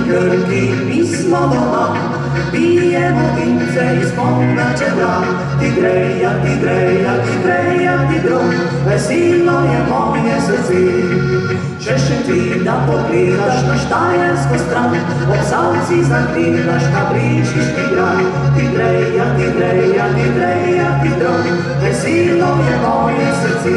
Grki pismo doma, pijemo vince iz moga čebra. Tigreja, tigreja, tigreja, tigro, veselo je moje srce. Češem ti da pogledaš na Štajersko stran, ob Savci zagledaš na Brežiški grad. Tigreja, tigreja, tigreja, tigro, veselo je moje srce.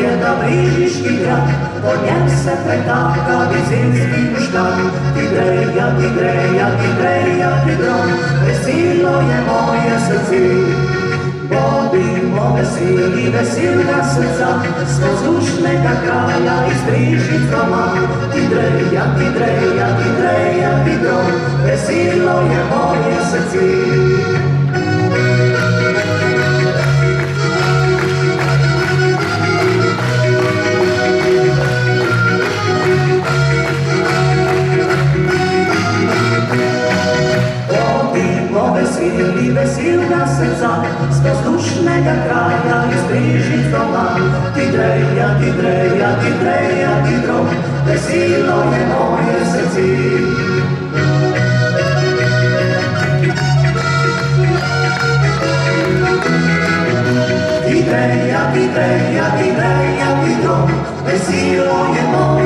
Je da Brežiški grad, po njem se pretaka vizinski muškar. Tigreja, tigreja, tigreja, tigro, veselo je moje srce. Bodimo veseli, veselga srca, skoz lušnega kraja iz Brežic doma. Tigreja, tigreja, tigreja, tigro, veselo je moje srce. Veseli, veselga srca, skoz lušnega kraja iz Brežic doma. Tigreja, tigreja, tigreja, tigro, veselo je moje srce. Tigreja, tigreja, tigreja, tigro, veselo je moje srce.